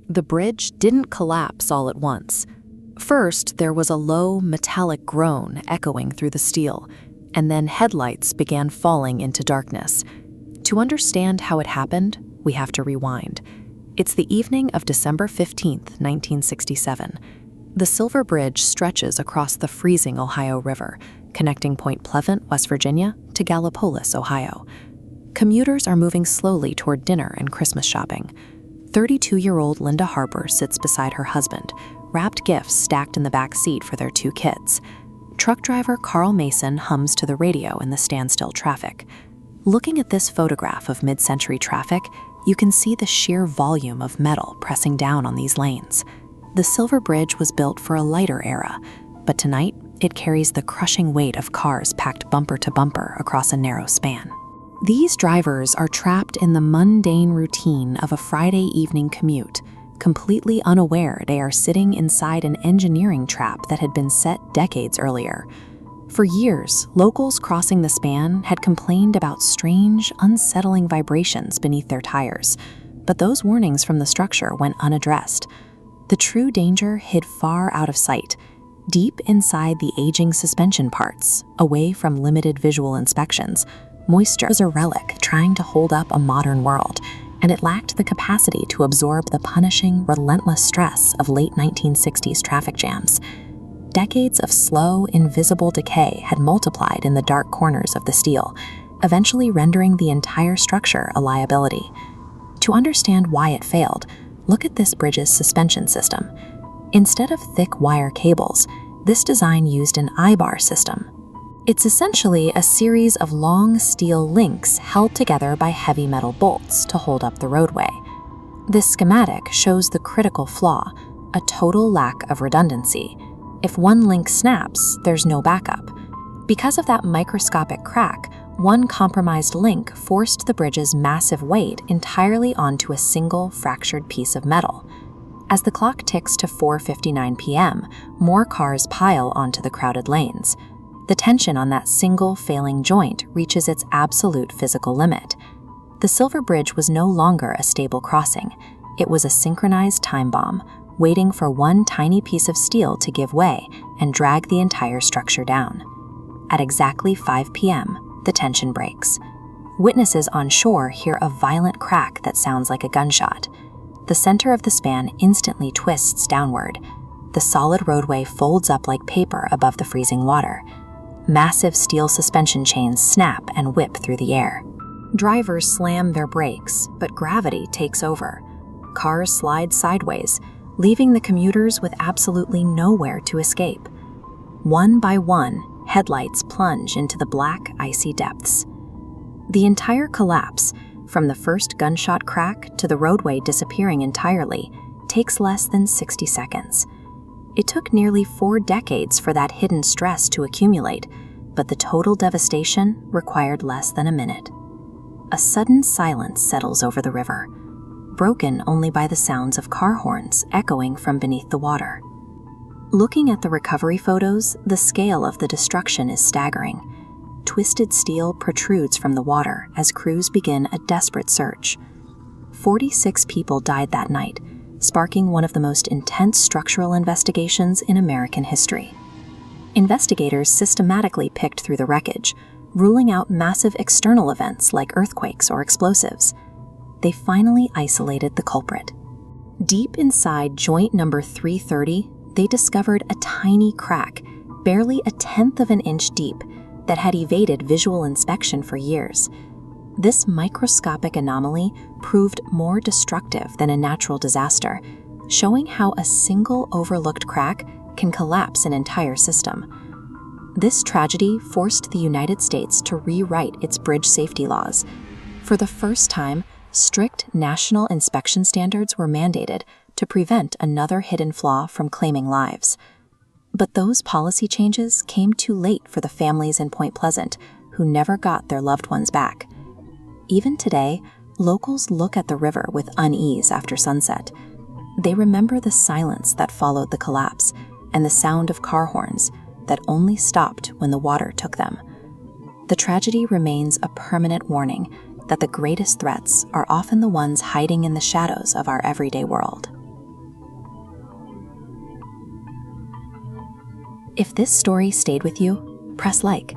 The bridge didn't collapse all at once. First, there was a low, metallic groan echoing through the steel, and then headlights began falling into darkness. To understand how it happened, we have to rewind. It's the evening of December 15th, 1967. The Silver Bridge stretches across the freezing Ohio River, connecting Point Pleasant, West Virginia, to Gallipolis, Ohio. Commuters are moving slowly toward dinner and Christmas shopping. 32-year-old Linda Harper sits beside her husband, wrapped gifts stacked in the back seat for their 2 kids. Truck driver Carl Mason hums to the radio in the standstill traffic. Looking at this photograph of mid-century traffic, you can see the sheer volume of metal pressing down on these lanes. The Silver Bridge was built for a lighter era, but tonight it carries the crushing weight of cars packed bumper to bumper across a narrow span. These drivers are trapped in the mundane routine of a Friday evening commute, completely unaware they are sitting inside an engineering trap that had been set decades earlier. For years, locals crossing the span had complained about strange, unsettling vibrations beneath their tires, but those warnings from the structure went unaddressed. The true danger hid far out of sight, deep inside the aging suspension parts, away from limited visual inspections. Moisture was a relic trying to hold up a modern world, and it lacked the capacity to absorb the punishing, relentless stress of late 1960s traffic jams. Decades of slow, invisible decay had multiplied in the dark corners of the steel, eventually rendering the entire structure a liability. To understand why it failed, look at this bridge's suspension system. Instead of thick wire cables, this design used an I-bar system. It's essentially a series of long steel links held together by heavy metal bolts to hold up the roadway. This schematic shows the critical flaw, a total lack of redundancy. If one link snaps, there's no backup. Because of that microscopic crack, one compromised link forced the bridge's massive weight entirely onto a single fractured piece of metal. As the clock ticks to 4:59 p.m., more cars pile onto the crowded lanes. The tension on that single failing joint reaches its absolute physical limit. The Silver Bridge was no longer a stable crossing. It was a synchronized time bomb, waiting for one tiny piece of steel to give way and drag the entire structure down. At exactly 5 p.m., the tension breaks. Witnesses on shore hear a violent crack that sounds like a gunshot. The center of the span instantly twists downward. The solid roadway folds up like paper above the freezing water. Massive steel suspension chains snap and whip through the air. Drivers slam their brakes, but gravity takes over. Cars slide sideways, leaving the commuters with absolutely nowhere to escape. One by one, headlights plunge into the black, icy depths. The entire collapse, from the first gunshot crack to the roadway disappearing entirely, takes less than 60 seconds. It took nearly 4 decades for that hidden stress to accumulate, but the total devastation required less than a minute. A sudden silence settles over the river, broken only by the sounds of car horns echoing from beneath the water. Looking at the recovery photos, the scale of the destruction is staggering. Twisted steel protrudes from the water as crews begin a desperate search. 46 people died that night, sparking one of the most intense structural investigations in American history. Investigators systematically picked through the wreckage, ruling out massive external events like earthquakes or explosives. They finally isolated the culprit. Deep inside joint number 330, they discovered a tiny crack, barely a tenth of an inch deep, that had evaded visual inspection for years. This microscopic anomaly proved more destructive than a natural disaster, showing how a single overlooked crack can collapse an entire system. This tragedy forced the United States to rewrite its bridge safety laws. For the first time, strict national inspection standards were mandated to prevent another hidden flaw from claiming lives. But those policy changes came too late for the families in Point Pleasant who never got their loved ones back. Even today, locals look at the river with unease after sunset. They remember the silence that followed the collapse and the sound of car horns that only stopped when the water took them. The tragedy remains a permanent warning that the greatest threats are often the ones hiding in the shadows of our everyday world. If this story stayed with you, press like.